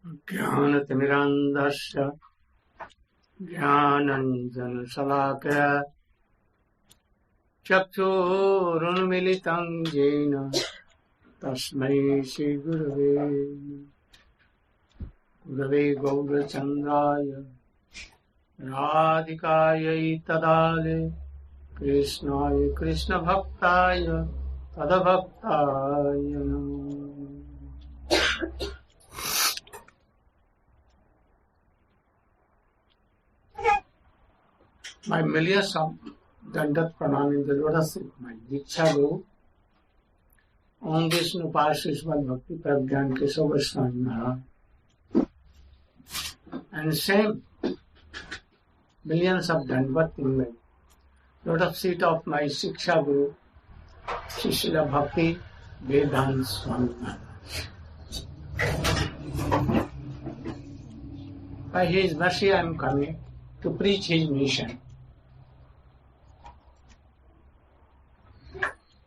ज्ञानतिमिरान्धस्य ज्ञानाञ्जनशलाकया चक्षुरुन्मिलितं येन तस्मै श्रीगुरवे गौरचन्द्राय राधिकायै तदाले कृष्णाय कृष्णभक्ताय तदभक्ताय नमो। My millions of Dandat Pranam in the lotus feet, my Diksha Guru, Om Vishnu Pasishwar Bhakti Pragyan Kesava Swami Maharaj. And same millions of Dandat in my lotus feet of my Shiksha Guru, Srila Bhakti Vedanta Swami Maharaj. By his mercy I am coming to preach his mission.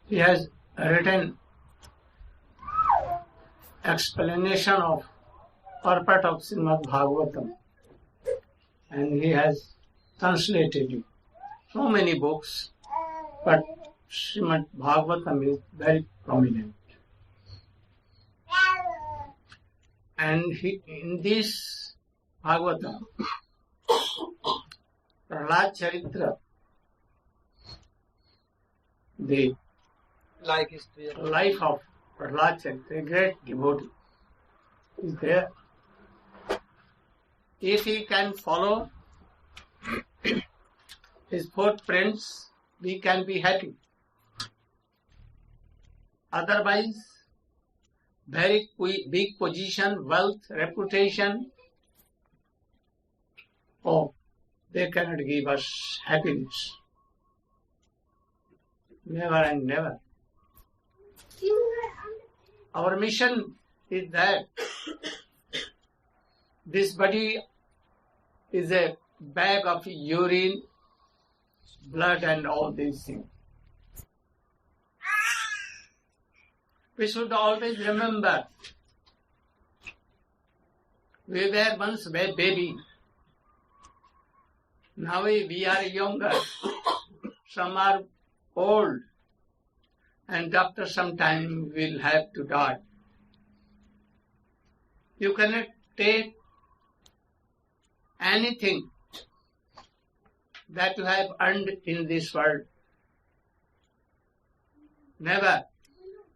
He has written explanation of purport of Srimad Bhagavatam, and he has translated it. So many books, but Srimad Bhagavatam is very prominent. And in this Bhagavatam, Prahlada Charitra, the life of Prahlada Charitra, a great devotee, is there. If he can follow his footprints, we can be happy. Otherwise, very big position, wealth, reputation, they cannot give us happiness. Never and never. Our mission is that this body is a bag of urine, blood and all these things. We should always remember, we were once a baby. Now we are younger. Some are old. And after some time will have to die. You cannot take anything that you have earned in this world. Never.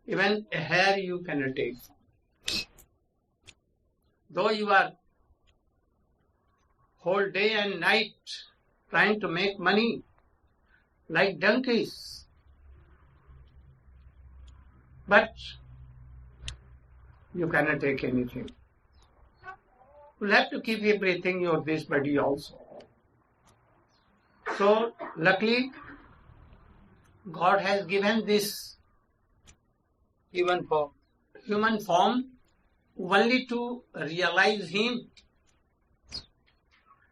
Even a hair you cannot take. Though you are whole day and night trying to make money like donkeys, but you cannot take anything. You'll have to keep everything your this body also. So luckily God has given this human form only to realize Him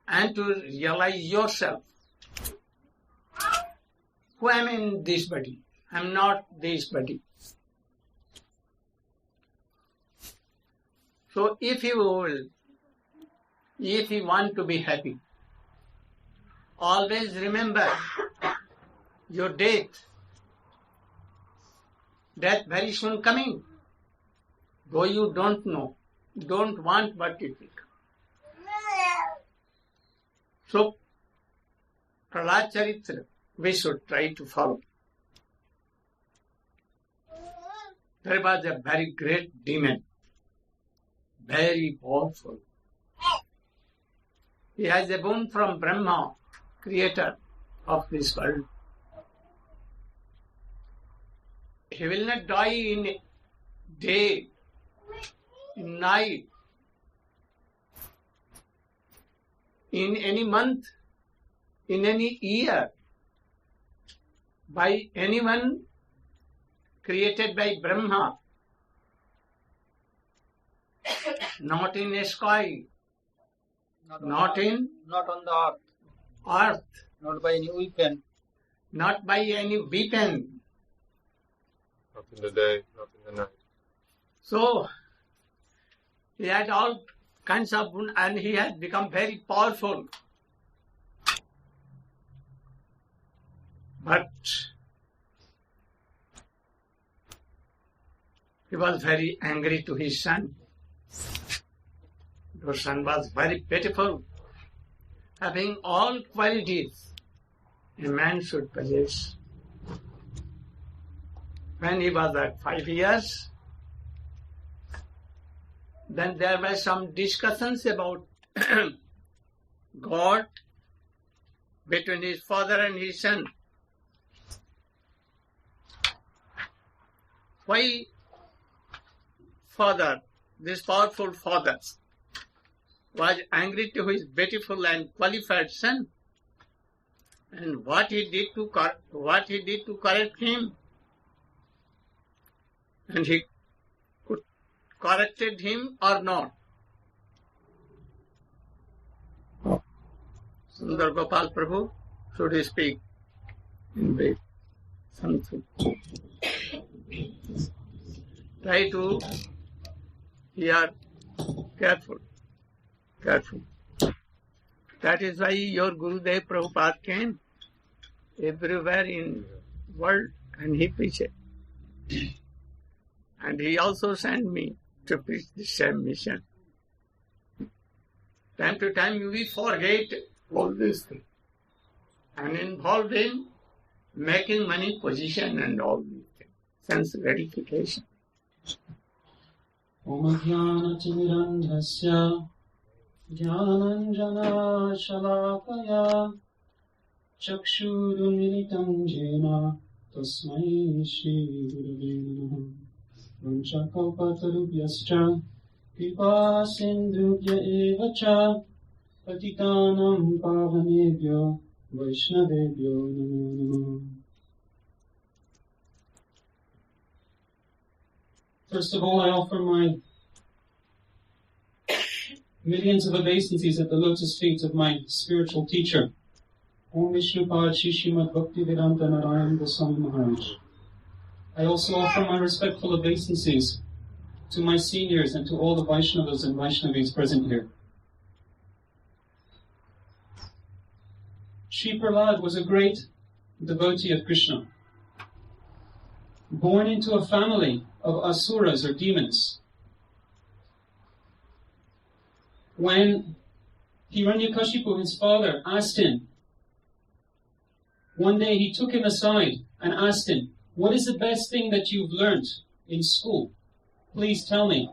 and to realize yourself. Who am in this body? I am not this body. So if you want to be happy, always remember your death. Death very soon coming. Though you don't know, don't want, but it will come. So, Prahlada Charitra, we should try to follow. There was a very great demon, very powerful. He has a boon from Brahma, creator of this world. He will not die in day, in night, in any month, in any year, by anyone created by Brahma, not in a sky, not on the earth, not by any weapon, Not in the day, not in the night. So, he had all kinds of wound, and he has become very powerful. But he was very angry to his son. The son was very pitiful, having all qualities a man should possess. When he was at 5 years, then there were some discussions about God between his father and his son. Why father, this powerful father, was angry to his beautiful and qualified son, and what he did to correct him, and he corrected him or not. Sundar Gopal Prabhu should speak in brief something. Try to hear careful. That is why your Gurudev Prabhupada came everywhere in world and he preached. And he also sent me to preach the same mission. Time to time we forget all these things and involved in making money, position and all these things. Sense gratification. Om Jnana-timirandhasya Jnananjana Shalakaya Chakshurumilitam Jena Tasmai Shri Gurave Namaha Vanchakalpatarubhyascha Kripa Sindhubhya Evacha Patitanam Pavanebhyo Vaishnavebhyo Namo Namo. First of all, I offer my millions of obeisances at the lotus feet of my spiritual teacher, Om Vishnupad Shishimad Bhaktivedanta Narayan Goswami Maharaj. I also offer my respectful obeisances to my seniors and to all the Vaishnavas and Vaishnavis present here. Shri Prahlada was a great devotee of Krishna, born into a family of asuras or demons. When Hiranyakashipu, his father, asked him, one day he took him aside and asked him, what is the best thing that you've learnt in school? Please tell me.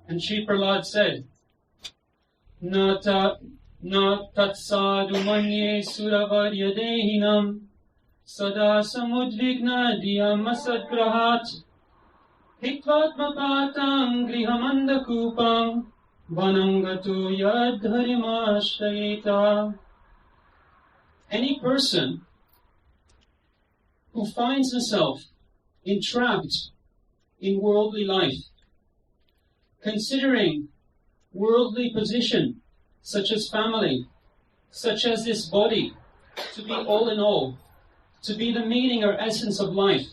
And Shri Prahlada said, Na tatsadu manye suravarya dehinam sada samudvigna diyam asadgrahat hitvatmapatam grihamandakupam vanangatu yadharimashrayeta. Any person who finds himself entrapped in worldly life, considering worldly position, such as family, such as this body, to be all in all, to be the meaning or essence of life,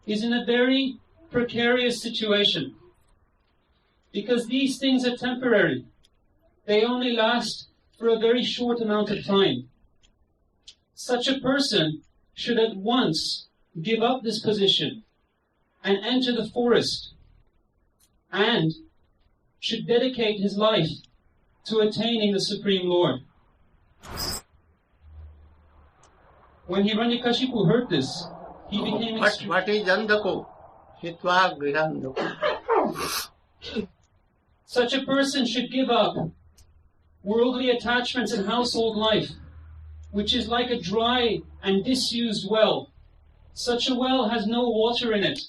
is in a very precarious situation. Because these things are temporary. They only last for a very short amount of time. Such a person should at once give up this position and enter the forest, and should dedicate his life to attaining the Supreme Lord. When Hiranyakashipu heard this, he became What is Andako? Hitva Grihanda. Such a person should give up worldly attachments and household life, which is like a dry and disused well. Such a well has no water in it.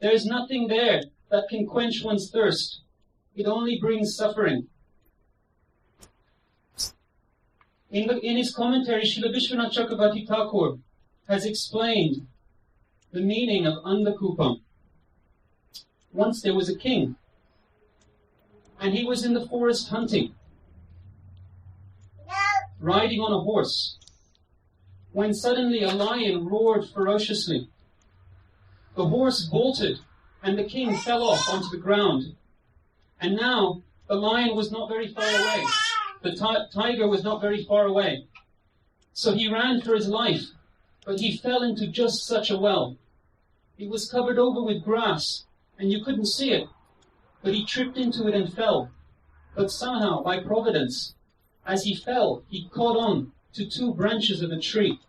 There is nothing there that can quench one's thirst. It only brings suffering. In his commentary, Srila Vishwanath Chakravarti Thakur has explained the meaning of Andakupam. Once there was a king, and he was in the forest hunting, riding on a horse, when suddenly a lion roared ferociously. The horse bolted, and the king fell off onto the ground. And now the lion was not very far away. The tiger was not very far away. So he ran for his life, but he fell into just such a well. It was covered over with grass, and you couldn't see it, but he tripped into it and fell. But somehow, by providence, as he fell, he caught on to 2 branches of a tree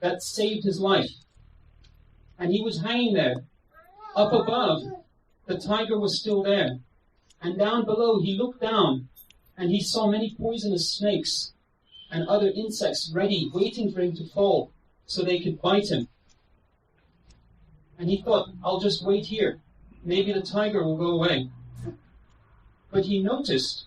that saved his life. And he was hanging there. Up above, the tiger was still there. And down below, he looked down, and he saw many poisonous snakes and other insects ready, waiting for him to fall so they could bite him. And he thought, I'll just wait here. Maybe the tiger will go away. But he noticed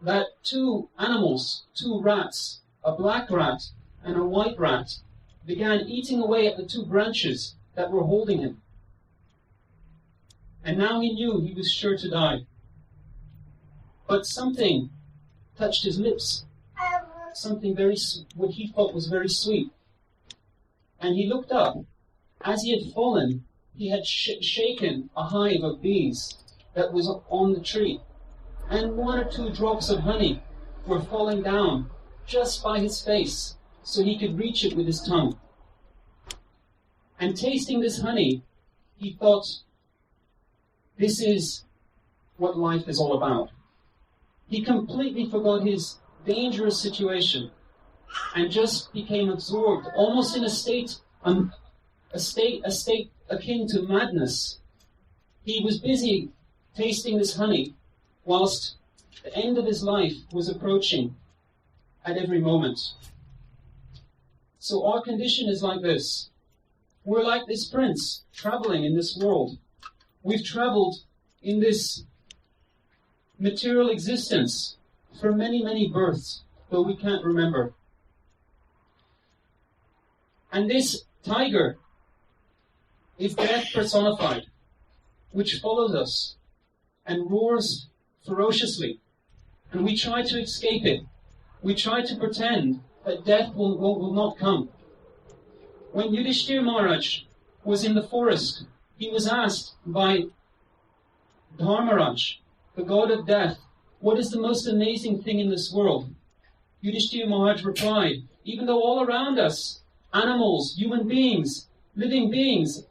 that 2 animals, 2 rats, a black rat and a white rat, began eating away at the 2 branches that were holding him. And now he knew he was sure to die. But something touched his lips. Something what he thought was very sweet. And he looked up. As he had fallen, he had shaken a hive of bees that was on the tree. And 1 or 2 drops of honey were falling down just by his face so he could reach it with his tongue. And tasting this honey, he thought, this is what life is all about. He completely forgot his dangerous situation and just became absorbed, almost in a state akin to madness. He was busy tasting this honey whilst the end of his life was approaching at every moment. So our condition is like this. We're like this prince traveling in this world. We've traveled in this material existence for many, many births, though we can't remember. And this tiger is death personified, which follows us and roars ferociously. And we try to escape it. We try to pretend that death will not come. When Yudhishthira Maharaj was in the forest, he was asked by Dharmaraj, the god of death, what is the most amazing thing in this world? Yudhishthira Maharaj replied, even though all around us, animals, human beings, living beings,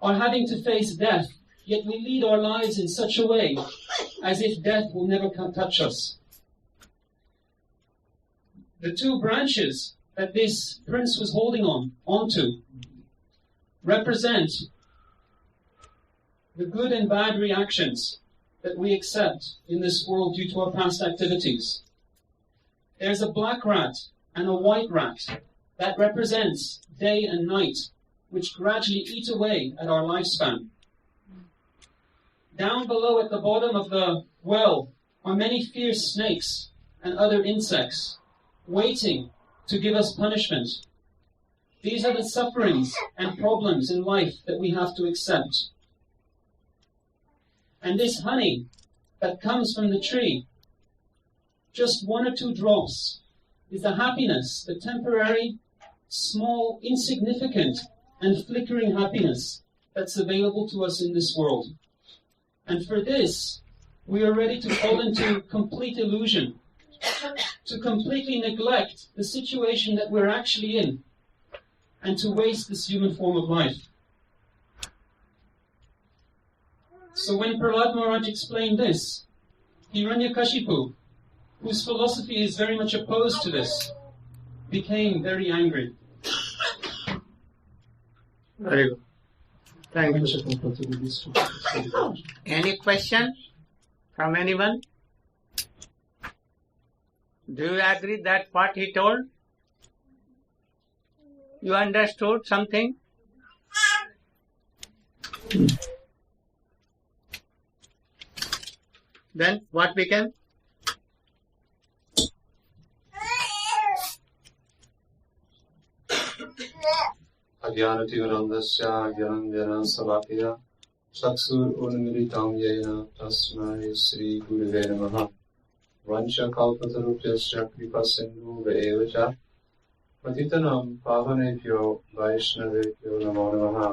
are having to face death, yet we lead our lives in such a way as if death will never touch us. The 2 branches that this prince was holding onto represent the good and bad reactions that we accept in this world due to our past activities. There's a black rat and a white rat that represents day and night, which gradually eat away at our lifespan. Down below at the bottom of the well are many fierce snakes and other insects waiting to give us punishment. These are the sufferings and problems in life that we have to accept. And this honey that comes from the tree, just 1 or 2 drops, is the happiness, the temporary, small, insignificant, and flickering happiness that's available to us in this world. And for this, we are ready to fall into complete illusion, to completely neglect the situation that we're actually in, and to waste this human form of life. So when Prahlada Maharaja explained this, Hiranyakashipu, whose philosophy is very much opposed to this, became very angry. Very good. Thank you. Any question from anyone? Do you agree that what he told? You understood something? Then what became? Ajnanativarandasya Jnanjana Salakaya Chaksur Unmilitam Yena Tasmai Sri Gurudeva Namaha Vancha Kalpatarupyasya Kripasindhu Veevacha Patitanam Pavanebhyo Vaishnavebhyo Namo Namaha.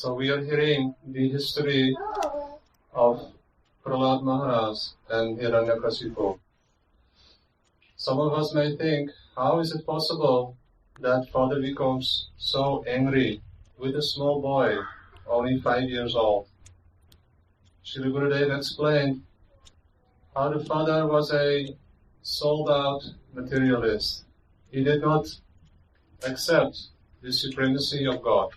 So we are hearing the history of Prahlada Maharaja and Hiranyakasipu. Some of us may think, how is it possible that Father becomes so angry with a small boy, only 5 years old? Srila Gurudeva explained how the Father was a sold-out materialist. He did not accept the supremacy of God.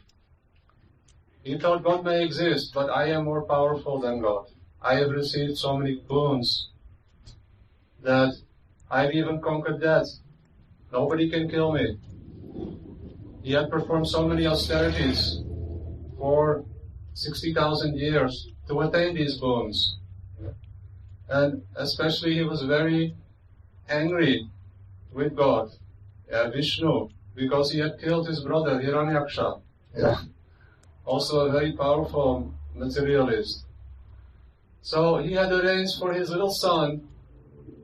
He thought God may exist, but I am more powerful than God. I have received so many boons that I've even conquered death. Nobody can kill me. He had performed so many austerities for 60,000 years to attain these boons. And especially he was very angry with God, Vishnu, because he had killed his brother Hiranyaksha. Also a very powerful materialist. So he had arranged for his little son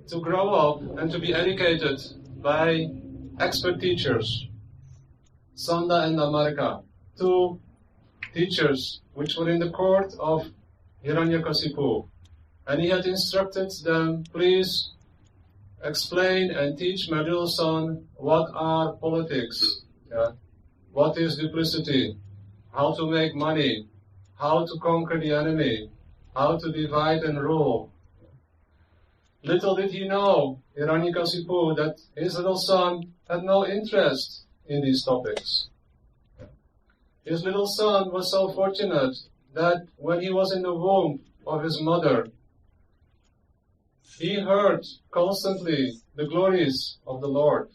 to grow up and to be educated by expert teachers, Sanda and Amarika, two teachers which were in the court of Hiranyakasipu. And he had instructed them, please explain and teach my little son what are politics, what is duplicity, how to make money, how to conquer the enemy, how to divide and rule. Little did he know, Hiranyakasipu, that his little son had no interest in these topics. His little son was so fortunate that when he was in the womb of his mother, he heard constantly the glories of the Lord.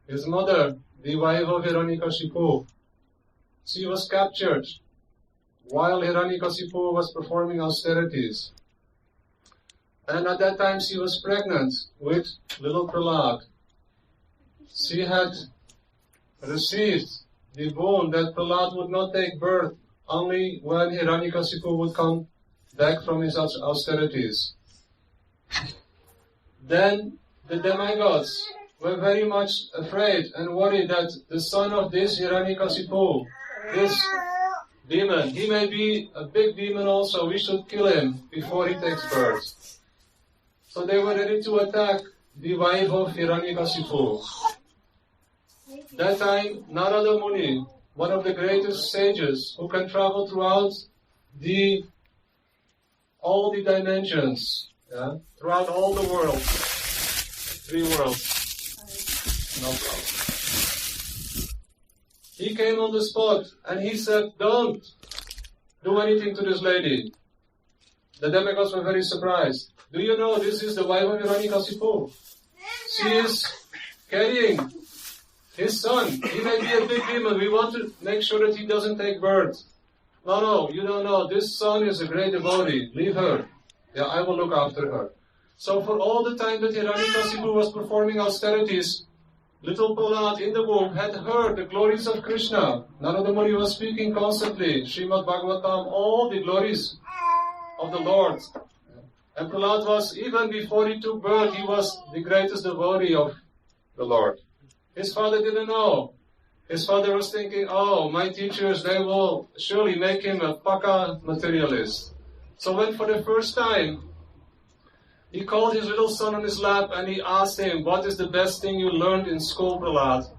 His mother, the wife of Hiranyakasipu, she was captured while Hiranyakasipu was performing austerities. And at that time she was pregnant with little Prahlada. She had received the boon that Prahlada would not take birth only when Hiranyakasipu would come back from his austerities. Then the demigods were very much afraid and worried that the son of this Hiranyakasipu, this demon, he may be a big demon also, we should kill him before he takes birth. So they were ready to attack the wife of Hiranyakasipu. That time, Narada Muni, one of the greatest sages who can travel throughout all the dimensions, throughout all the world, 3 worlds, no problem. He came on the spot and he said, don't do anything to this lady. The demigods were very surprised. Do you know this is the wife of Hiranyakasipu? She is carrying his son. He may be a big demon. We want to make sure that he doesn't take birth. No, you don't know. This son is a great devotee. Leave her. Yeah, I will look after her. So for all the time that Hiranyakasipu was performing austerities, little Prahlada in the womb had heard the glories of Krishna. Narada Muni was speaking constantly, Srimad Bhagavatam, all the glories of the Lord. And Prahlada was, even before he took birth, he was the greatest devotee of the Lord. His father didn't know. His father was thinking, oh, my teachers, they will surely make him a paka materialist. So when for the first time, he called his little son on his lap and he asked him, what is the best thing you learned in school, Prahlada?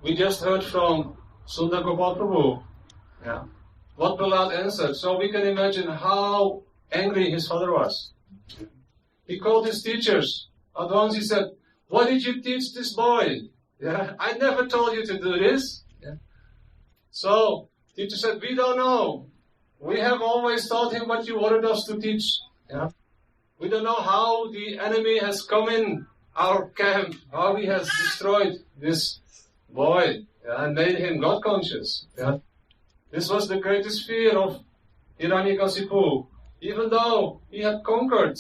We just heard from Sundar Gopal Prabhu. What Prahlada answered. So we can imagine how angry his father was. He called his teachers. At once he said, what did you teach this boy? I never told you to do this. So, teacher said, we don't know. We have always taught him what you ordered us to teach. We don't know how the enemy has come in our camp, how he has destroyed this boy and made him God conscious. This was the greatest fear of Hiranyakasipu. Even though he had conquered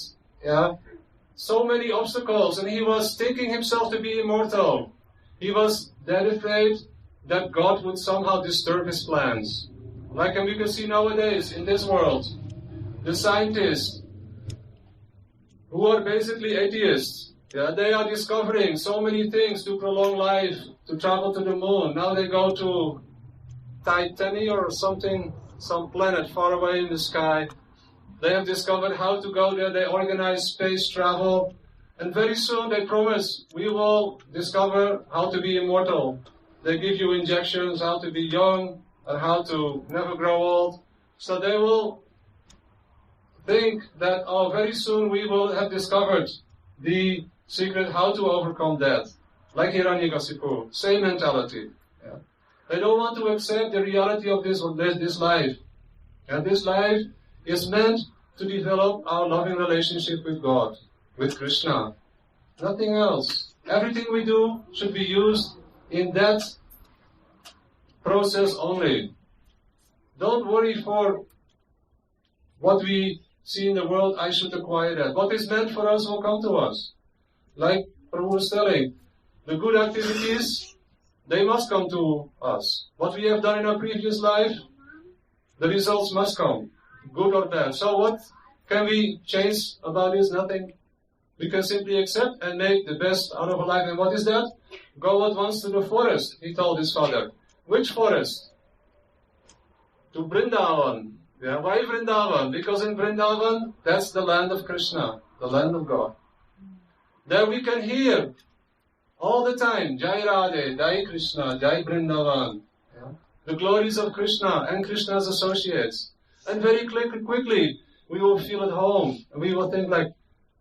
so many obstacles and he was thinking himself to be immortal, he was dead afraid that God would somehow disturb his plans. Like we can see nowadays in this world, the scientists who are basically atheists, they are discovering so many things to prolong life, to travel to the moon. Now they go to Titania or something some planet far away in the sky. They have discovered how to go there. They organize space travel. And very soon they promise, we will discover how to be immortal. They give you injections, how to be young and how to never grow old. So they will think that, oh, very soon we will have discovered the secret how to overcome death. Like Hiranyakasipu, same mentality. Yeah. They don't want to accept the reality of this life. And this life is meant to develop our loving relationship with God, with Krishna. Nothing else. Everything we do should be used in that process only. Don't worry for what we see in the world, I should acquire that. What is meant for us will come to us. Like Prabhu was telling, the good activities, they must come to us. What we have done in our previous life, the results must come, good or bad. So what can we change about this? Nothing. We can simply accept and make the best out of our life. And what is that? Go at once to the forest, he told his father. Which forest? To Vrindavan. Yeah, why Vrindavan? Because in Vrindavan, that's the land of Krishna, the land of God. There we can hear all the time, Jai Radhe, Jai Krishna, Jai Vrindavan. Yeah? The glories of Krishna and Krishna's associates. And very quickly, we will feel at home. And we will think like,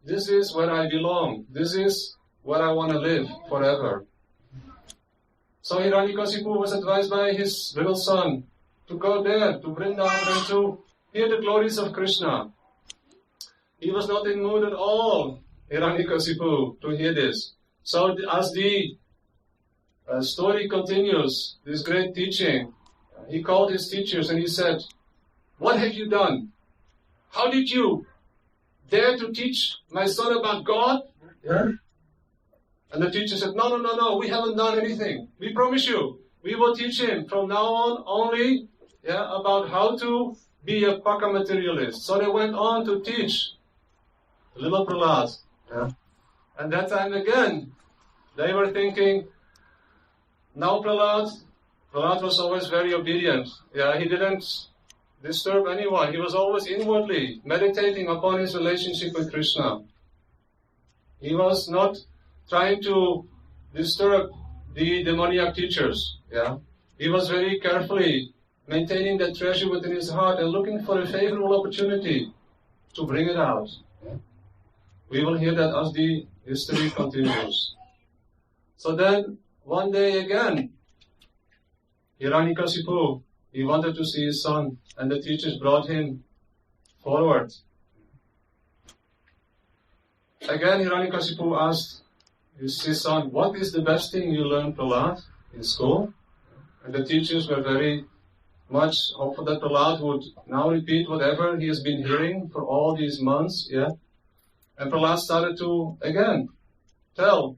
this is where I belong. This is where I want to live forever. So Hiranyakasipu was advised by his little son to go there, to Vrindavan, and to hear the glories of Krishna. He was not in mood at all, Hiranyakasipu, to hear this. So as the story continues, this great teaching, he called his teachers and he said, what have you done? How did you dare to teach my son about God? Yeah. And the teacher said, no, we haven't done anything. We promise you, we will teach him from now on only about how to be a Paka materialist. So they went on to teach little Prahlad. Yeah. And that time again, they were thinking, now Prahlad was always very obedient. Yeah, he didn't disturb anyone. He was always inwardly meditating upon his relationship with Krishna. He was not trying to disturb the demoniac teachers. Yeah, he was very carefully maintaining that treasure within his heart and looking for a favorable opportunity to bring it out. Yeah. We will hear that as the history continues. So then, one day again, Hiranyakasipu, he wanted to see his son, and the teachers brought him forward. Again, Hiranyakasipu asked his son, what is the best thing you learned, Prahlad, in school? And the teachers were very much hopeful that Prahlad would now repeat whatever he has been hearing for all these months. Yeah, and Prahlad started to, again, tell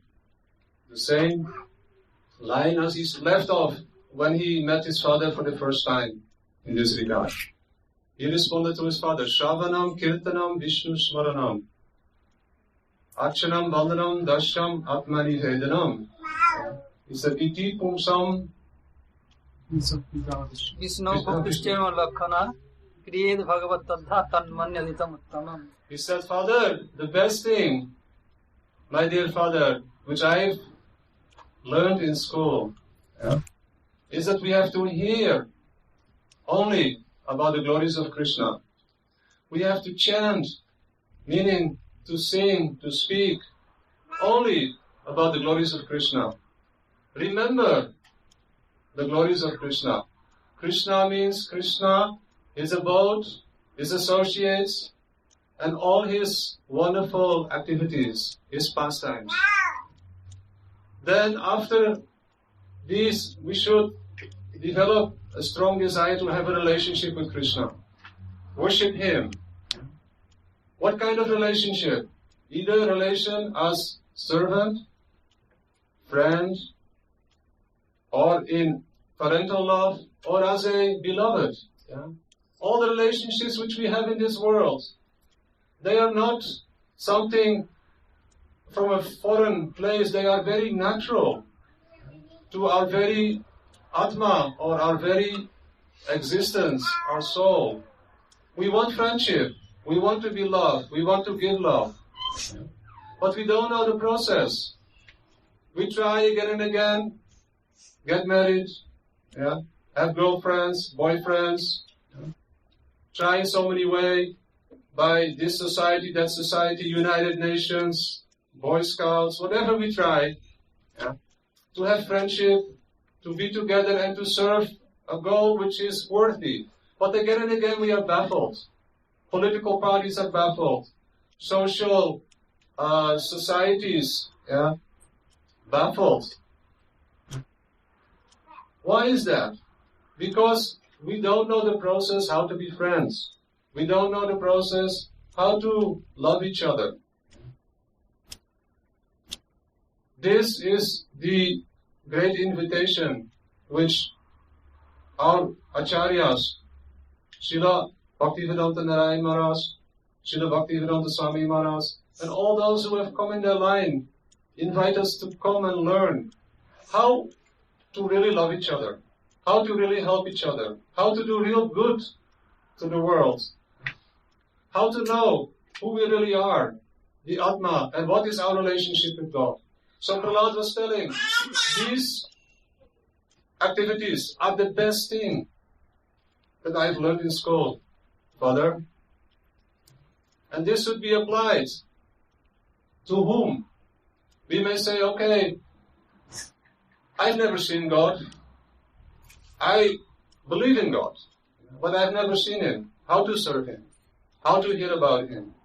the same line as he left off when he met his father for the first time in this regard. He responded to his father, Shravanam, Kirtanam, Vishnu Smaranam, Archanam, Vandanam, Dasham, Atmani Vedanam. He said, Iti Pumsam Vishnu Bhaktishtema Lakhana Kriyed Bhagavat Tadha Tanmanyaditam Uttamam. He said, Father, the best thing, my dear father, which I've learned in school, is that we have to hear only about the glories of Krishna. We have to chant, meaning to sing, to speak, only about the glories of Krishna. Remember the glories of Krishna. Krishna means Krishna, his abode, his associates, and all his wonderful activities, his pastimes. Then after these, we should develop a strong desire to have a relationship with Krishna. Worship him. What kind of relationship? Either a relation as servant, friend, or in parental love, or as a beloved. Yeah? All the relationships which we have in this world, they are not something from a foreign place. They are very natural to our very Atma, or our very existence, our soul. We want friendship. We want to be loved. We want to give love. But we don't know the process. We try again and again, get married, have girlfriends, boyfriends, try in so many ways, by this society, that society, United Nations, Boy Scouts, whatever we try, to have friendship, to be together and to serve a goal which is worthy. But again and again we are baffled. Political parties are baffled. Social societies, baffled. Why is that? Because we don't know the process how to be friends. We don't know the process how to love each other. This is the great invitation which our acharyas, Srila Bhaktivedanta Narayan Maharaj, Srila Bhaktivedanta Swami Maharaj, and all those who have come in their line, invite us to come and learn how to really love each other, how to really help each other, how to do real good to the world, how to know who we really are, the Atma, and what is our relationship with God. So Prahlada was telling, these activities are the best thing that I've learned in school, Father. And this should be applied to whom? We may say, okay, I've never seen God. I believe in God, but I've never seen Him. How to serve Him? How to hear about Him?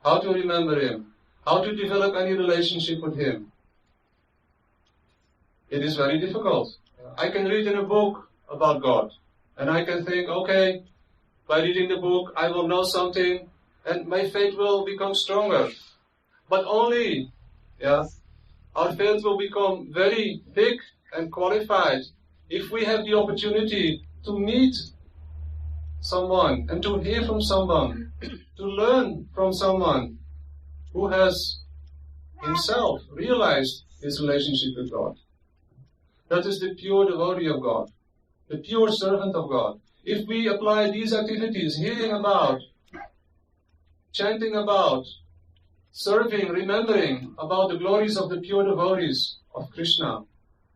How to remember Him? How to develop any relationship with Him? It is very difficult. I can read in a book about God, and I can think, okay, by reading the book, I will know something, and my faith will become stronger. But only, our faith will become very thick and qualified if we have the opportunity to meet someone and to hear from someone, to learn from someone who has himself realized his relationship with God. That is the pure devotee of God, the pure servant of God. If we apply these activities, hearing about, chanting about, serving, remembering about the glories of the pure devotees of Krishna,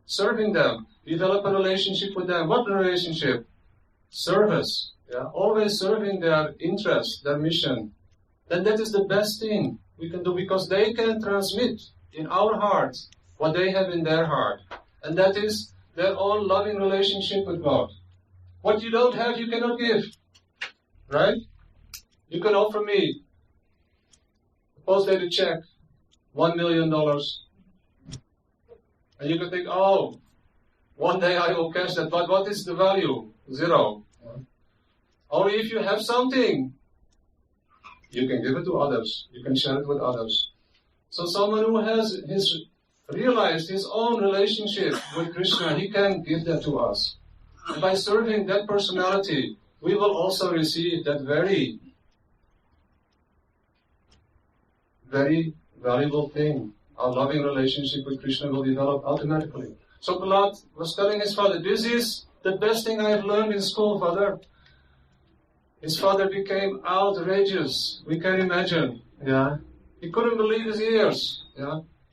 serving them, develop a relationship with them. What relationship? Service. Always serving their interest, their mission. Then that is the best thing we can do, because they can transmit in our hearts what they have in their heart. And that is their own loving relationship with God. What you don't have, you cannot give. Right? You can offer me, suppose they check, $1 million. And you can think, oh, one day I will cash that, but what is the value? Zero. Only if you have something, you can give it to others. You can share it with others. So someone who has realized his own relationship with Krishna, he can give that to us. And by serving that personality, we will also receive that very, very valuable thing. Our loving relationship with Krishna will develop automatically. So Prahlada was telling his father, this is the best thing I have learned in school, Father. His father became outrageous. We can imagine. He couldn't believe his ears.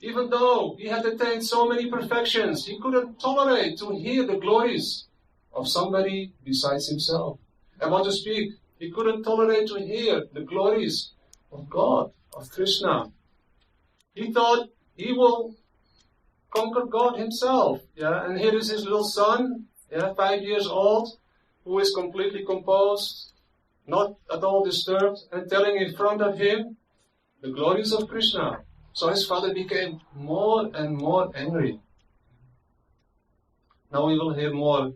Even though he had attained so many perfections, he couldn't tolerate to hear the glories of somebody besides himself. And what to speak, he couldn't tolerate to hear the glories of God, of Krishna. He thought he will conquer God himself. And here is his little son, 5 years old, who is completely composed, not at all disturbed, and telling in front of him the glories of Krishna. So his father became more and more angry. Now we will hear more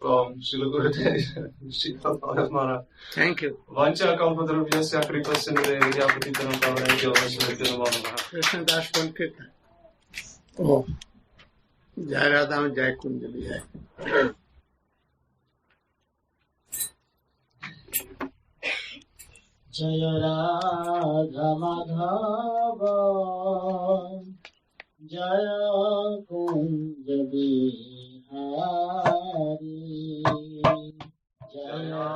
from Srila Gurudeva, Srila Prahlada Maharaja. Thank you. Vancha kalpatarubhyasya kripasya vidyapatinam pavanebhyo vaishnavebhyo namo namaha. Krishna Das Pankirtan. Oh. Jai Radha, Jai Kunjali, Jai. Jaya Radha Madhava Jaya Kunja Bihari Jaya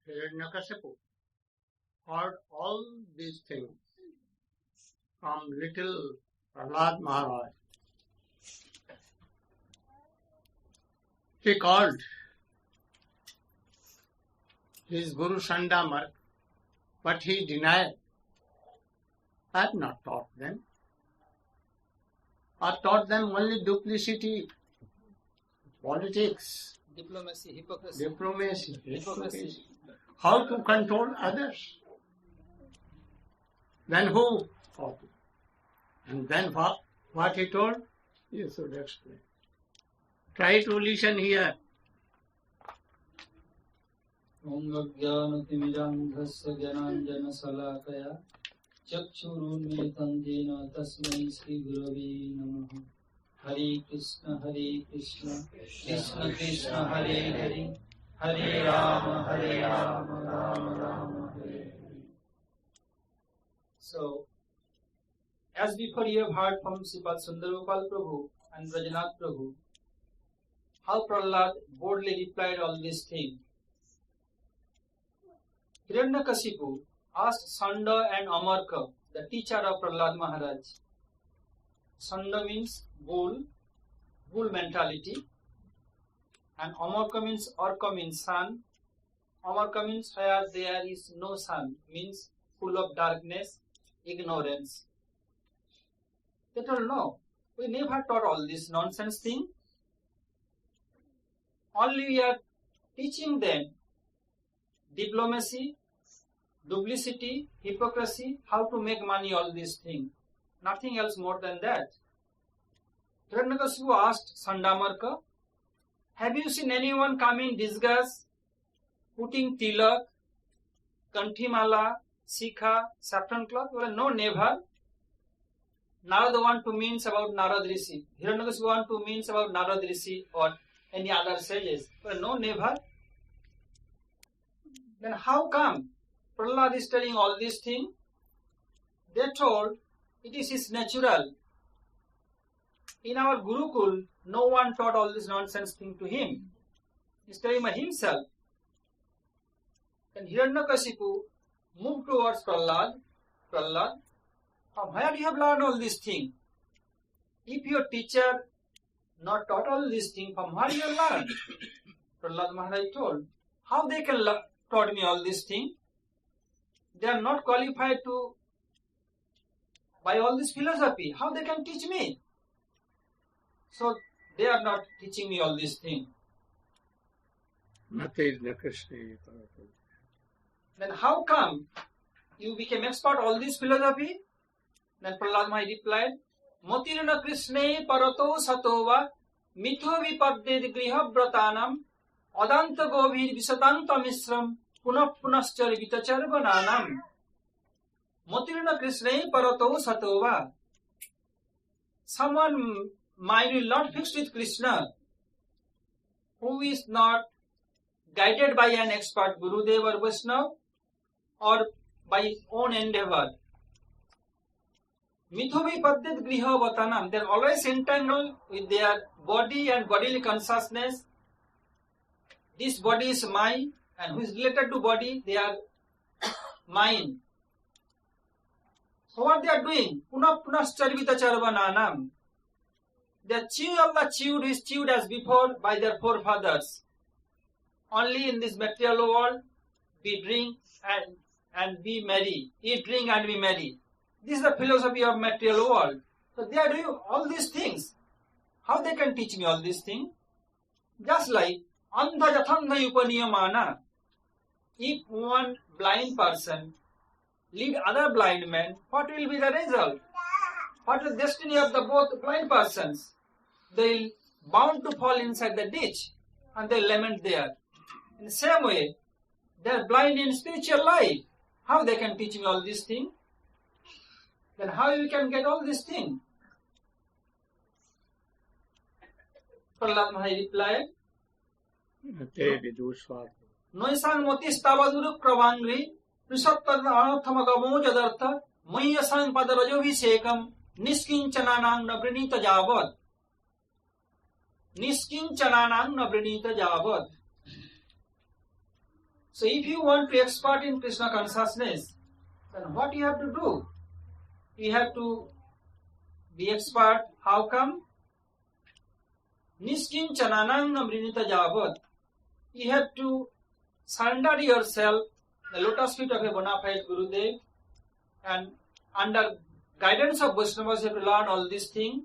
Hiranyakashipu heard all these things from little Prahlada Maharaja. He called his Guru Sandamar, but he denied. I have not taught them. I taught them only duplicity, politics, Diplomacy, hypocrisy. diplomacy, how to control others. Then who? And then what he told? You should explain. Try to listen here. Om-Jnana-Timidam-Dhasya Jnananjana-Salakaya Chakshurunmilitam-Jena Tasmai Sri-Gurave Namaha. Hare Krishna, Krishna Krishna, Hare Hare, Hare Rama, Rama Rama, Hare Hare. So, as before you have heard from Sripad Sundargopal Prabhu and Brajanath Prabhu, how Prahlad boldly replied all these things. Hiranyakashipu asked Sanda and Amarka, the teacher of Prahlada Maharaj. Sanda means bull mentality, and Amarka means sun. Amarka means where there is no sun, means full of darkness, ignorance. They told, no, we never taught all this nonsense thing. Only we are teaching them diplomacy, duplicity, hypocrisy, how to make money, all these things. Nothing else more than that. Hiranyakashipu asked Sandamarka, have you seen anyone come in disguise, putting tilak, kanthimala, sikha, saffron cloth? Well, no, never. Narada want to means about Narad Rishi. Hiranyakashipu want to means about Narad Rishi or any other sages. Well, no, never. Then how come Prahlad is telling all these things? They told it is his natural. In our Gurukul, no one taught all this nonsense thing to him. He's telling by himself. Then Hiranyakashipu moved towards Prahlad. Prahlad, from where you have learned all these things? If your teacher not taught all these things, from where you have learned? Prahlada Maharaja told, how they can taught me all these things? They are not qualified to by all this philosophy. How they can teach me? So they are not teaching me all these things. Then how come you became expert all this philosophy? Then Prahlada Maharaja replied, Motirna Krishne parato satova mitho vipadde griha vratanam adanta govir visatanta misram punah vitacharvananam. Motirna Krishne parato satova. Someone mind will not fixed with Krishna, who is not guided by an expert Gurudeva or Vaishnava or by his own endeavor. Mithovi paddit griha vatanam. They are always entangled with their body and bodily consciousness. This body is mine, and who is related to body, they are mine. So what they are doing? Punah charvananam. They chew Allah chewed as before by their forefathers. Only in this material world, we drink and be merry. Eat, drink and be merry. This is the philosophy of material world. So they are doing all these things. How they can teach me all these things? Just like Andha Jathanda Upaniyamana. If one blind person lead other blind men, what will be the result? What is the destiny of the both blind persons? They will bound to fall inside the ditch and they lament there. In the same way, they are blind in spiritual life. How they can teach me all these things? Then how you can get all these things? Prahlada Maharaja replied, Noisan motis tabaduru kravangri prisattar anathamagamo jadartha mayasang padarajovisekam niskinchananang nabrinita javat. Niskinchananang nabrinita javat. So if you want to expert in Krishna consciousness, then what you have to do? You have to be expert. How come? Niskin chananang amrinita javat. You have to surrender yourself, the lotus feet of a bona fide Gurudev, and under guidance of Vaishnavas you have to learn all these things.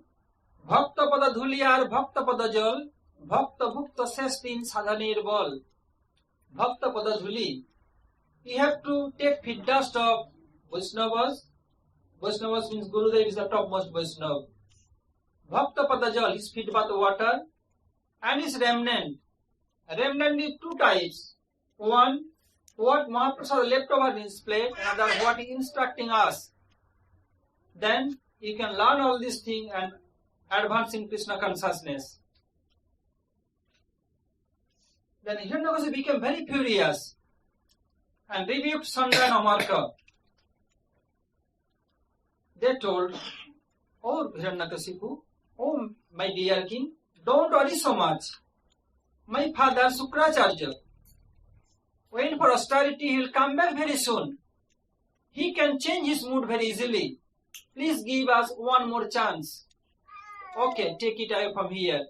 Bhakta pada dhuliyar bhakta pada jal, bhakta bhukta sestin sadhanir bal. Bhakta pada dhuli. You have to take feet dust of Vaishnavas. Vaishnavas means Gurudev is the topmost Vaishnava. Bhakta pada jal, his feet bath water, and his remnant. Remnant is two types. One, what Mahaprasad left over in his plate, another what he is instructing us. Then you can learn all these things and advance in Krishna consciousness. Then Hiranyakasipu became very furious and rebuked Sanda and Amarka. They told, "Oh Hiranyakasipu, oh my dear king, don't worry so much. My father Sukracharya, when for austerity he will come back very soon. He can change his mood very easily. Please give us one more chance. Okay, take it away from here."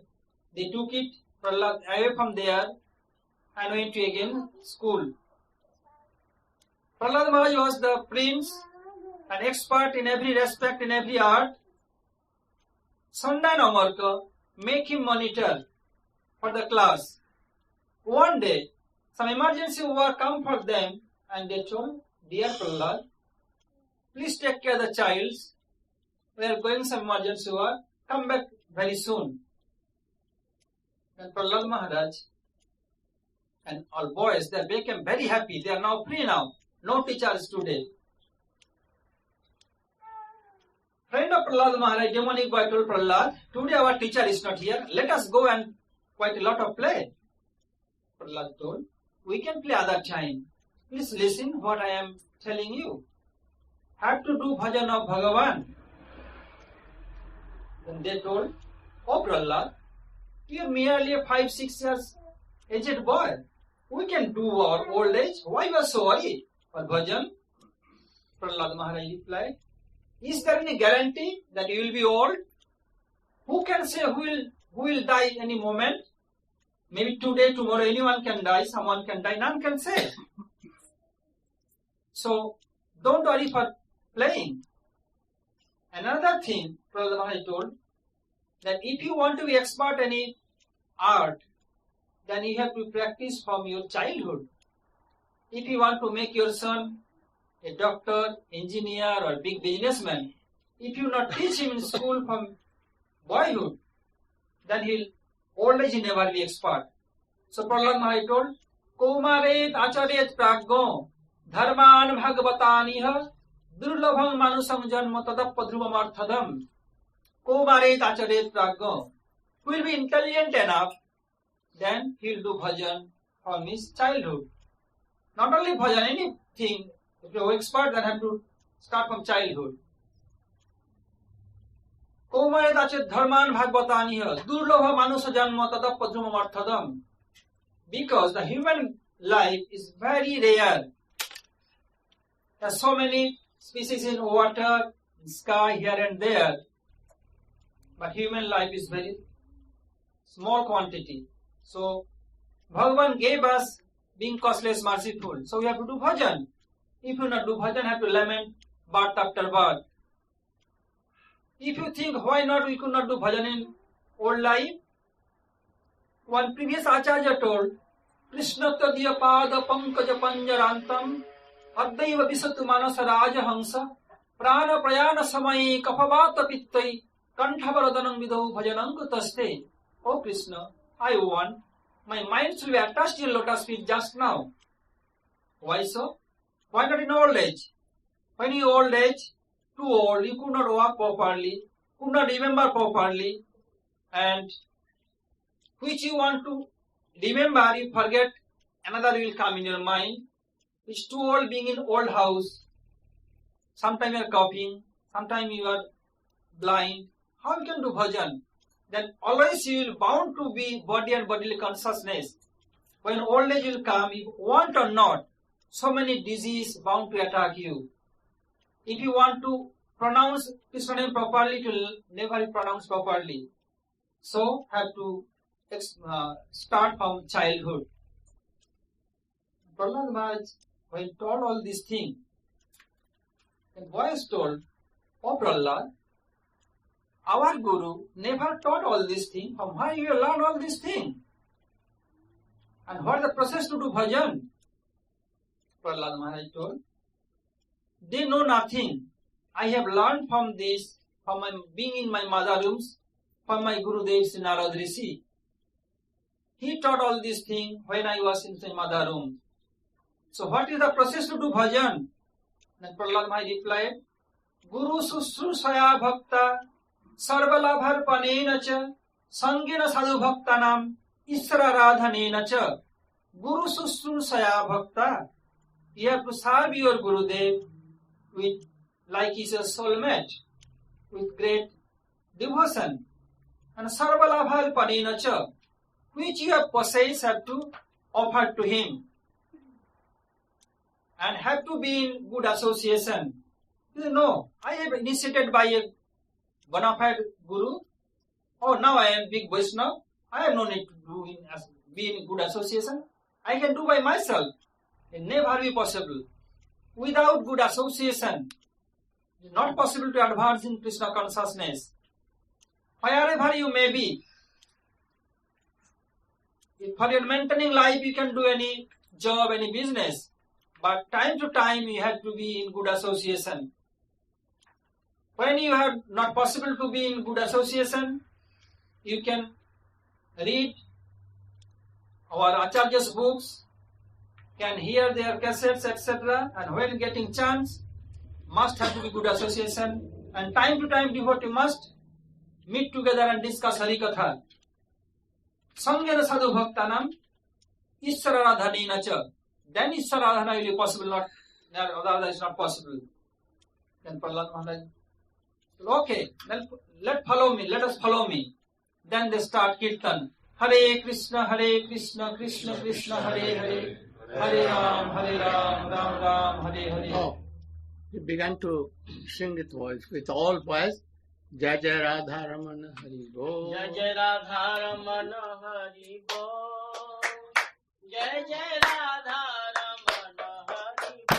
They took it away from there and went to again school. Prahlada Maharaja was the prince, an expert in every respect, in every art. Sanda and Amarka make him monitor for the class. One day, some emergency work come for them and they told, "Dear Prahlad, please take care of the child. We are going some emergency work. Come back very soon." And Prahlada Maharaj and all boys, they became very happy. They are now free now. No teachers today. Friend of Prahlada Maharaj, demonic boy told Prahlad, "Today our teacher is not here. Let us go and quite a lot of play." Prahlad told, "We can play other time. Please listen what I am telling you. Have to do bhajan of Bhagavan." Then they told, "Oh Prahlad, you are merely a 5-6 years aged boy. We can do our old age. Why you are so worried for bhajan?" Prahlada Maharaj replied, "Is there any guarantee that you will be old? Who can say who will die any moment? Maybe today, tomorrow, anyone can die, someone can die, none can say. So, don't worry for playing." Another thing, Prahlada Maharaj told, that if you want to be expert in any art, then you have to practice from your childhood. If you want to make your son a doctor, engineer, or big businessman, if you not teach him in school from boyhood, then he'll old age never be expert. So Prahlada Maharaj told, "Komaret acharet praggo dharman bhagavataniha durlabham manusam janma tadappadhruvam arthadam." Komaret acharet praggo. Who will be intelligent enough, then he'll do bhajan from his childhood. Not only bhajan, anything. If you're expert, then have to start from childhood. Komaret achet dharman bhagavataniha durlabha manusa janma tadappadhrumam arthadam. Because the human life is very rare. There are so many species in water, in sky, here and there. But human life is very small quantity. So, Bhagavan gave us being costless, merciful. So we have to do bhajan. If you not do bhajan, have to lament birth after birth. If you think why not we could not do bhajan in old life, one previous Acharya told, "Krishna tadiya pada pankaja panjarantam addaiva visatu manasa raja hamsa prana prayana samayi kapavata pittai kanthavaradanam vidau bhajanam kutaste." Oh Krishna, I want my mind to be attached to your lotus feet just now. Why so? Why not in old age? When you old age, too old, you could not walk properly, could not remember properly, and which you want to remember, you forget, another will come in your mind. It's too old being in old house. Sometimes you are coughing, sometimes you are blind. How you can do bhajan? Then always you will bound to be body and bodily consciousness. when old age will come, if you want or not, so many diseases bound to attack you. If you want to pronounce Krishna name properly, it will never be pronounced properly. So, have to start from childhood. Prahlada Maharaj, when he told all these things, the boy is told, "Oh Prahlad, our Guru never taught all these things. From where you learn all these things? And what is the process to do bhajan?" Prahlada Maharaj told, "They know nothing. I have learned from this, from my being in my mother rooms, from my Gurudev Sri Narad Rishi. He taught all these things when I was in my mother room. So what is the process to do bhajan?" Then Prahlada Maharaj replied, "Guru sushrusaya bhakta sarvalabhar panena cha sangena sadhu bhaktanam isra radhanena cha." Guru sushrusaya bhakta. You have to serve your Gurudev with, like he is a soulmate, with great devotion. And sarvalabhar panena cha, which you have possessed, have to offer to him. And have to be in good association. You know, I am initiated by a bona fide Guru. Oh, now I am big Vaishnava. I have no need to be in good association. I can do by myself. It never be possible. Without good association, it is not possible to advance in Krishna consciousness. Wherever you may be, if for your maintaining life you can do any job, any business, but time to time you have to be in good association. When you have not possible to be in good association, you can read our Acharya's books, can hear their cassettes, etc. And when getting chance, must have to be good association. And time to time devotee must meet together and discuss Harikatha. Sangena sadhu bhaktanam Ishvara radhanena cha. Then Ishvara radhana will be possible, not otherwise is not possible. Then Prahlada Maharaj said, "Okay, then let us follow me." Then they start kirtan. Hare Krishna, Krishna Krishna, Hare Hare, Hare Ram, Ram Ram, Hare Hare. Oh, he began to sing with all voice. Jai Jai Radha Ramana Hari Bo. Jai Jai Radha Ramana Hari Bo. Jai Jai Radha Ramana Hari Bo.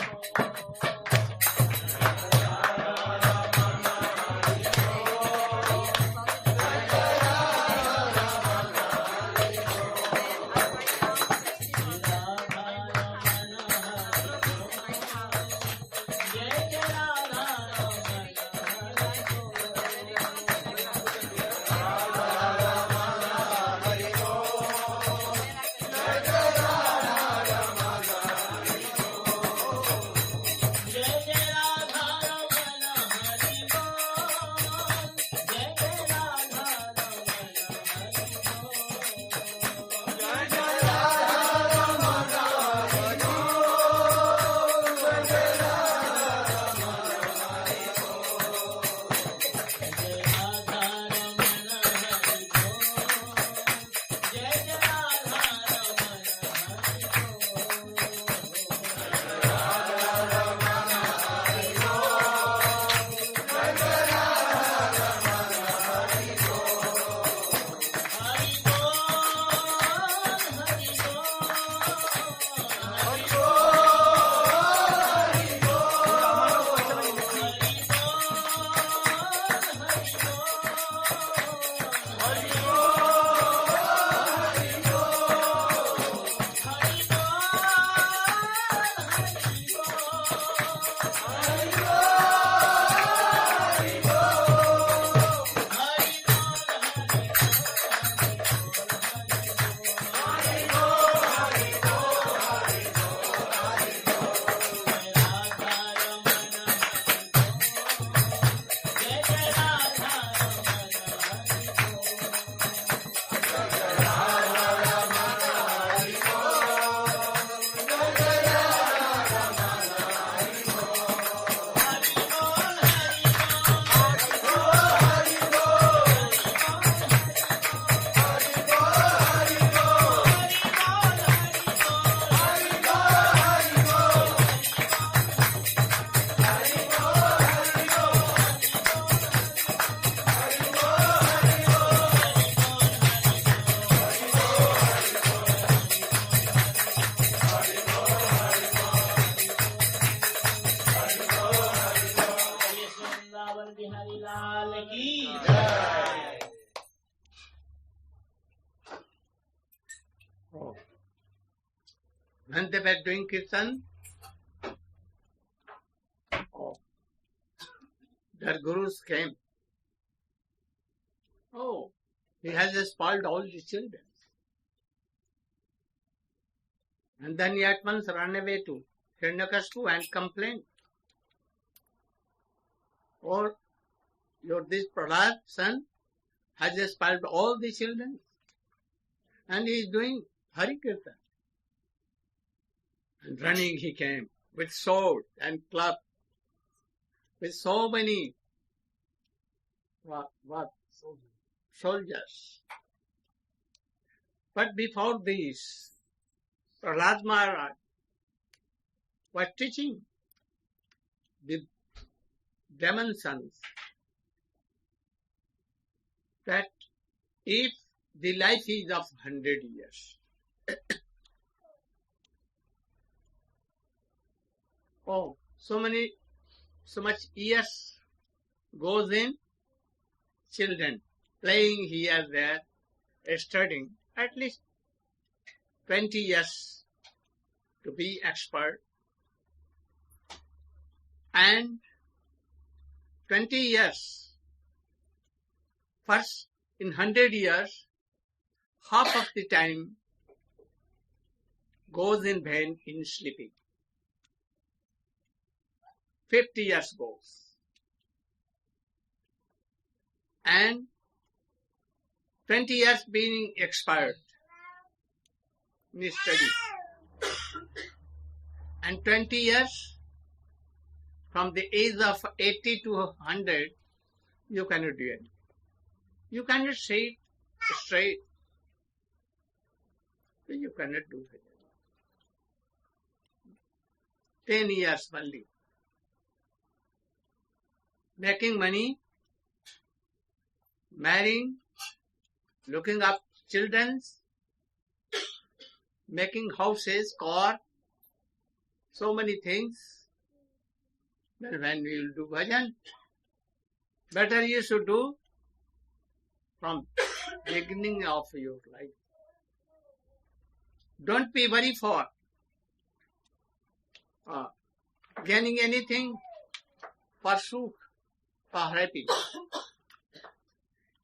when they were doing kirtan, their gurus came. Oh, he has spoiled all the children. And then he at once ran away to Hiranyakashipu and complained. Or this Prahlad son has spoiled all the children. And he is doing Hari Kirtan. And running he came with sword and club, with so many soldiers. But before this, Prahlada Maharaja was teaching the demon sons that if the life is of 100 years, so much years goes in children playing here, there, studying, at least 20 years to be expert, and 20 years, first in 100 years, half of the time goes in vain in sleeping. 50 years goes. And 20 years being expired in study. And 20 years from the age of 80 to 100, you cannot do anything. You cannot sit straight. You cannot do it. 10 years only. Making money, marrying, looking up children, making houses, car, so many things. But when we will do bhajan, better you should do from beginning of your life. Don't be worried for gaining anything for sukh, for happiness.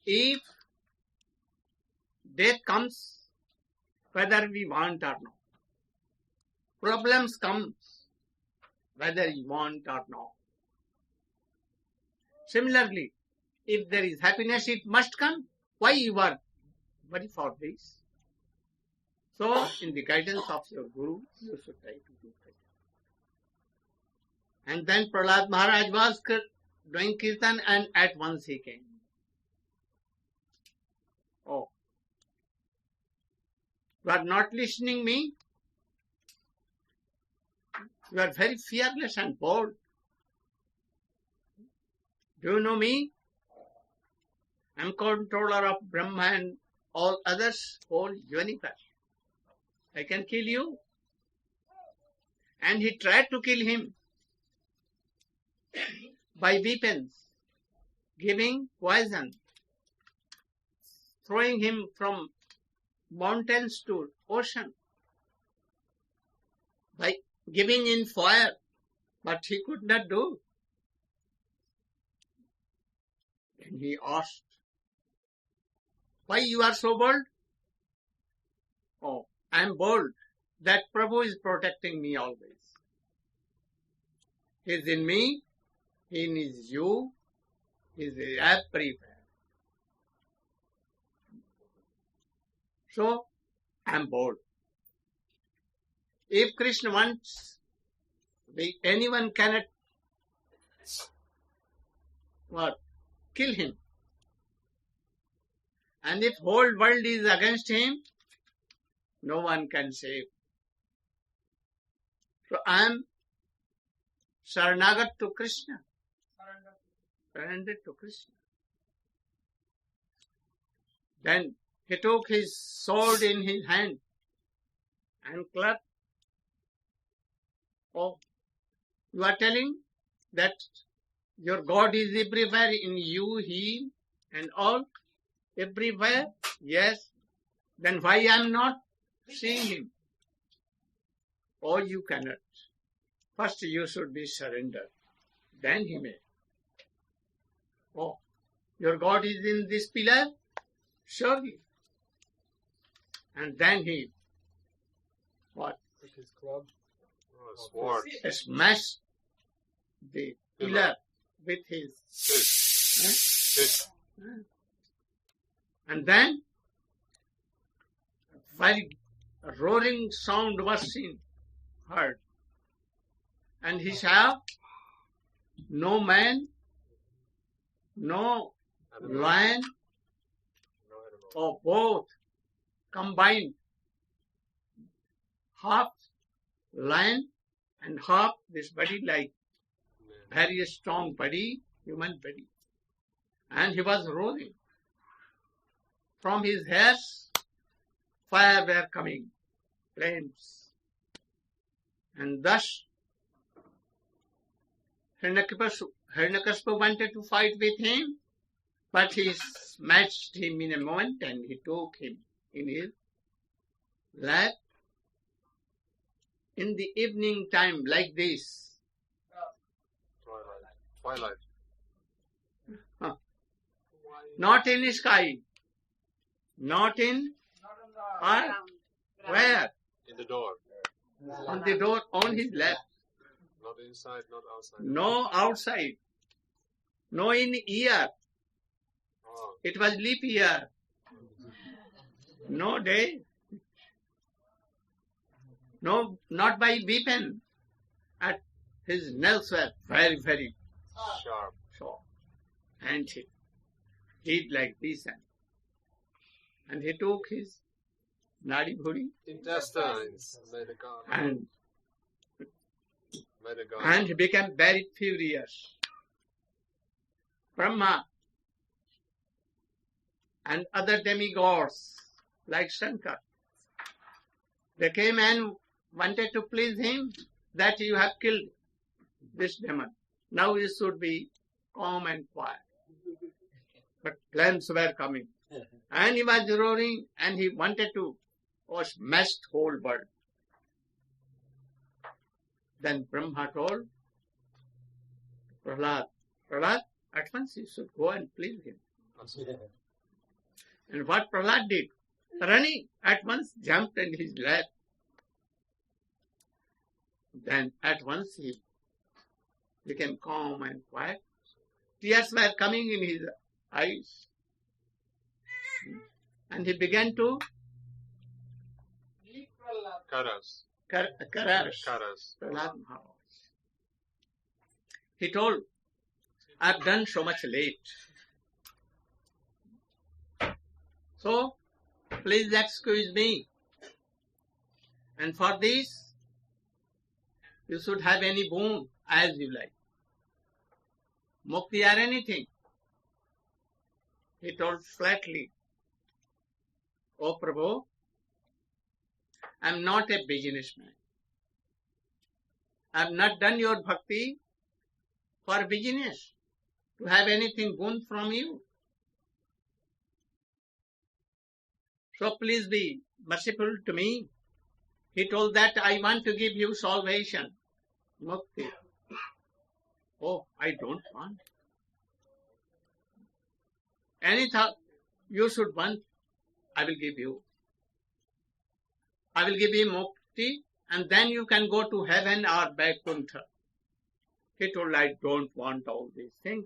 If death comes, whether we want or not, problems come, whether you want or not. Similarly, if there is happiness, it must come. Why you are worried for this? So, in the guidance of your Guru, you should try to do it. And then Prahlada Maharaj was doing kirtan, and at once he came. Oh, you are not listening me? You are very fearless and bold. Do you know me? I am controller of Brahma and all others, whole universe. I can kill you. And he tried to kill him by weapons, giving poison, throwing him from mountains to ocean, by giving in fire, but he could not do. Then he asked, why you are so bold? Oh, I am bold. That Prabhu is protecting me always. He is in me, he is you, he is everywhere. So, I am bold. If Krishna wants, anyone cannot kill him. And if whole world is against him, no one can save. So I am Saranagat to Krishna. Surrendered to Krishna. Then he took his sword in his hand and clapped. Oh, you are telling that your God is everywhere in you, he, and all? Everywhere? Yes. Then why I am not seeing him? Oh, you cannot. First you should be surrendered. Then he may. Oh, your God is in this pillar? Surely. And then he, what? With his club. Oh, sword. Smashed the pillar with his Fist. And then a very roaring sound was seen, heard. And he said, no man, no lion, or both combined, half lion and half this body, like very strong body, human body. And he was roaring. From his hairs, fire were coming, flames. And thus, Hiranyakashipu wanted to fight with him, but he smashed him in a moment and he took him in his lap. In the evening time like this, Twilight. not in the sky, not in earth, where? In the door. On the door, on his lap. Not inside, not outside. No outside, no in ear. Oh. It was leap year. No day. No, not by weapon. At his nails were very, very Sharp. short. And he did like this and he took his nadi bhuri Intestines. Made a god. and Made a god. he became very furious. Brahma and other demigods like Shankar, they came and wanted to please him that you have killed this demon. Now you should be calm and quiet. But flames were coming. And he was roaring and he wanted to smash the whole world. Then Brahma told Prahlad, at once you should go and please him. And what Prahlad did? Running at once jumped in his lap. Then at once he became calm and quiet. Tears were coming in his eyes. And he began to Karas. Karas. Prahlada Maharaja. He told, I've done so much late. So, please excuse me. And for this, you should have any boon as you like. Mukti or anything. He told flatly, Oh Prabhu, I am not a businessman. I have not done your bhakti for business, to have anything boon from you. So please be merciful to me. He told that I want to give you salvation, mukti. Oh, I don't want. Anything you should want, I will give you. I will give you mukti and then you can go to heaven or Vaikuntha. He told, I don't want all these things.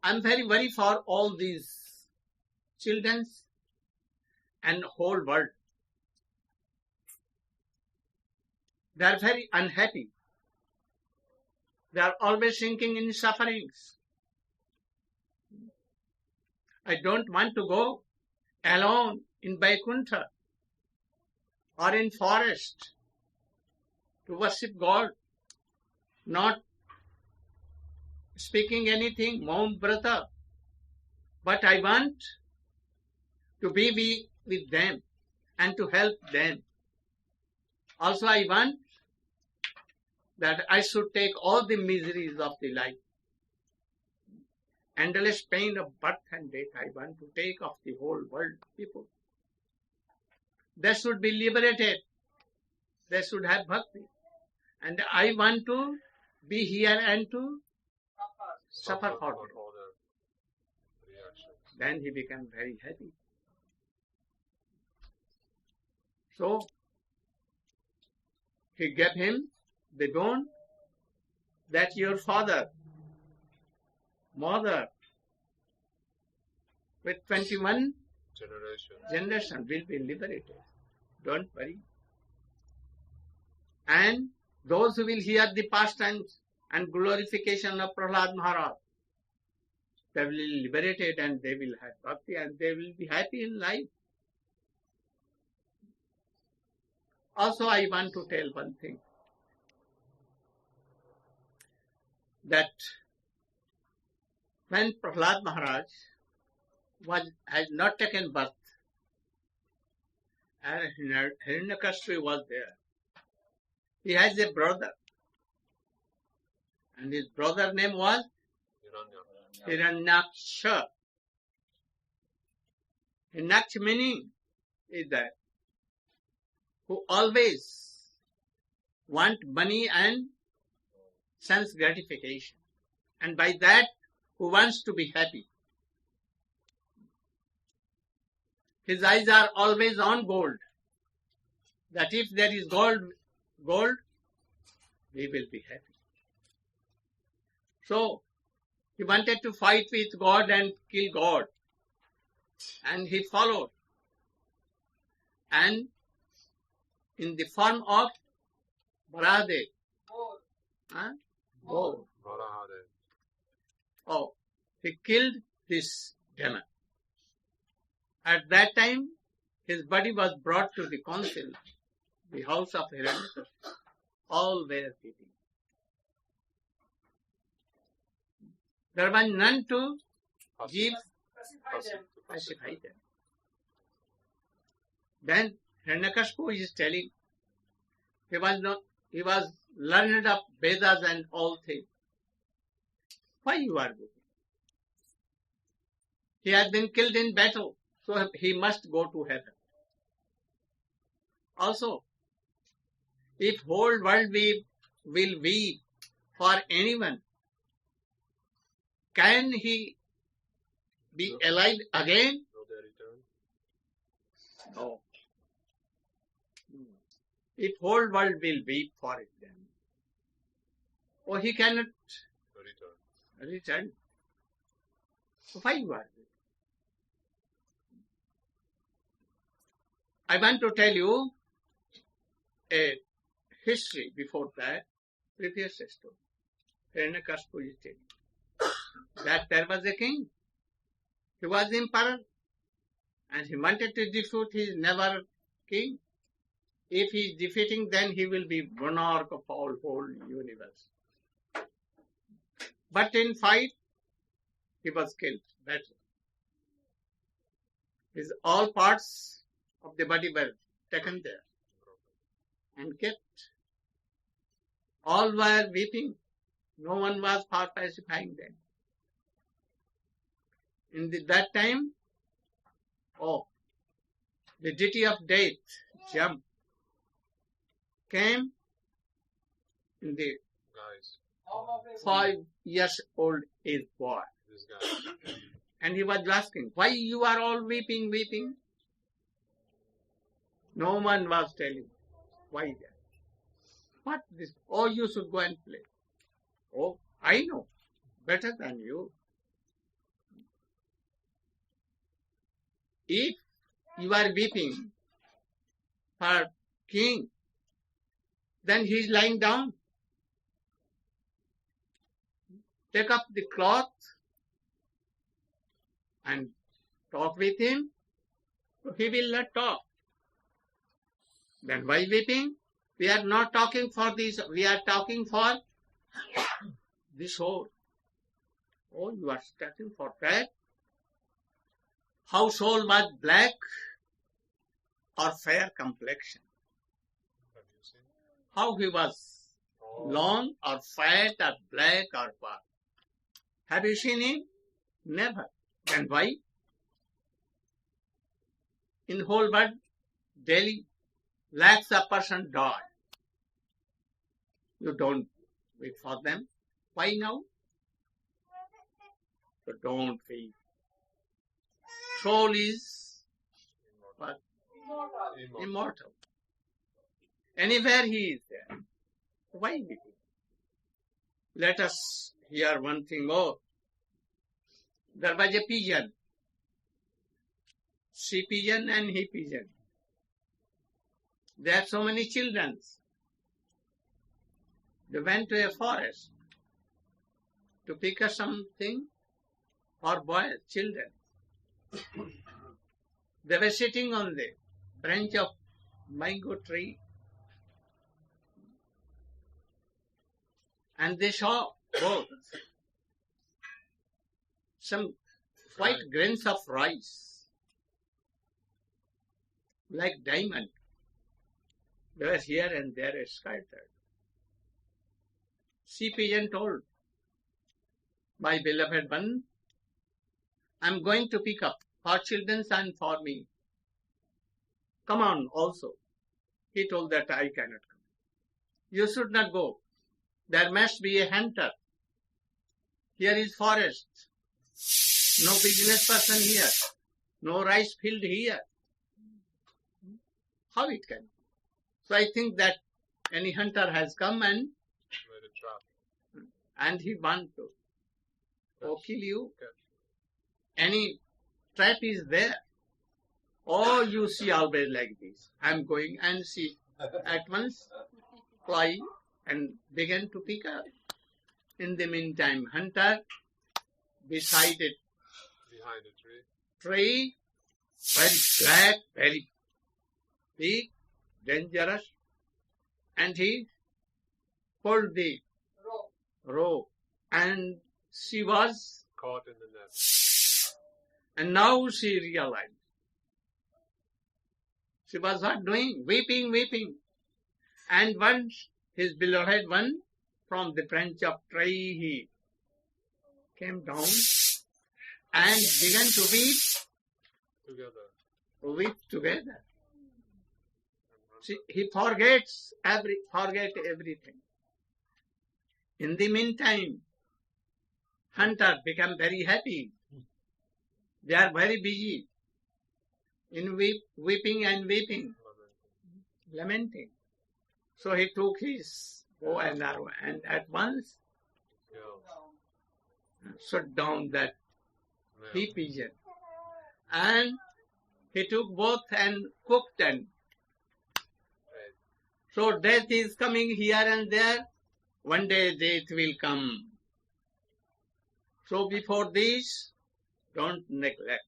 I'm very worried for all these children and whole world. They are very unhappy. They are always sinking in sufferings. I don't want to go alone in Vaikuntha or in forest to worship God, not speaking anything, Maum Brata, but I want to be with them and to help them. Also I want that I should take all the miseries of the life. Endless pain of birth and death I want to take of the whole world people. they should be liberated. They should have bhakti. And I want to be here and to suffer for them. Then he became very happy. So, he gave him the bone that your father, mother, with 21 generation will be liberated. Don't worry. And those who will hear the pastimes and glorification of Prahlada Maharaja, they will be liberated and they will have bhakti and they will be happy in life. Also, I want to tell one thing, that when Prahlada Maharaj had not taken birth, and Hiranyakashipu was there, he has a brother, and his brother name was Hiranyaksha. Hiranyaksha meaning is that who always want money and sense gratification, and by that who wants to be happy. His eyes are always on gold, that if there is gold, we will be happy. So, he wanted to fight with God and kill God. And he followed. And in the form of Barade, he killed this demon. At that time, his body was brought to the council, the house of Hiranyakashipu. All were weeping. There was none to give pacify them. Then Hiranyakashipu is telling, he was learned of Vedas and all things. Why you are weeping? He has been killed in battle, so he must go to heaven. Also, if whole world will weep for anyone, can he be alive again? No. If whole world will weep for it, then he cannot return. So why you are weeping? I want to tell you a history before that, previous story. Hiranyakashipu is telling that there was a king. He was emperor and he wanted to defeat his neighbor king. If he is defeating, then he will be monarch of all whole universe. But in fight, he was killed. Battle. His all parts of the body were taken there and kept. All were weeping. No one was pacifying them. In that time, the deity of death, Jam, came in the 5 years old age boy. And he was asking, why you are all weeping? No one was telling why that. What this? Oh, you should go and play. Oh, I know, better than you. If you are weeping for king, then he is lying down. Take up the cloth and talk with him. He will not talk. Then why weeping? We are not talking for this. We are talking for the soul. Oh, you are talking for that? How soul was black or fair complexion? How he was long or fat or black or what? Have you seen him? Never. Then why? In whole world, daily lakhs of persons die. You don't wait for them. Why now? So don't feel. Soul is what? Immortal. Anywhere he is there. Why we do? Let us hear one thing more. There was a pigeon. She pigeon and he pigeon. They have so many children. They went to a forest to pick up something for boys, children. They were sitting on the branch of mango tree and they saw both some white grains of rice like diamond. They were here and there scattered. Sea pigeon told, my beloved one, I am going to pick up for children and for me. Come on also. He told that I cannot come. You should not go. There must be a hunter. Here is forest. No business person here. No rice field here. How it can be? So I think that any hunter has come and he want to kill you. Any trap is there. Oh, you see always like this. I am going and see. At once fly and began to pick up. In the meantime, hunter beside it. Behind a tree, very black, very big, dangerous, and he pulled the rope and she was caught in the net. And now she realized. She was not doing, weeping. And once his beloved one from the branch of tree, he came down and began to weep together. See, he forgets everything. In the meantime, hunter become very happy. They are very busy in weeping and lamenting. So he took his bow and arrow and at once shot down that he pigeon. And he took both and cooked them. So death is coming here and there. One day death will come. So before this, don't neglect.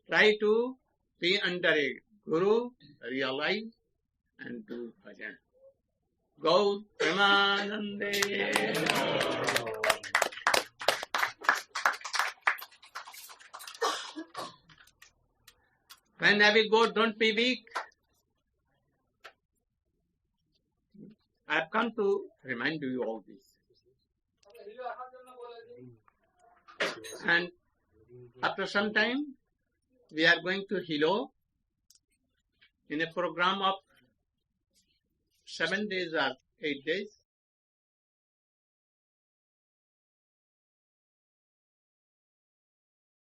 Try to be under a guru, realize and do bhajan. Go Premanande. When I will go, don't be weak. I have come to remind you all this. And after some time, we are going to Hilo in a program of 7 days or 8 days.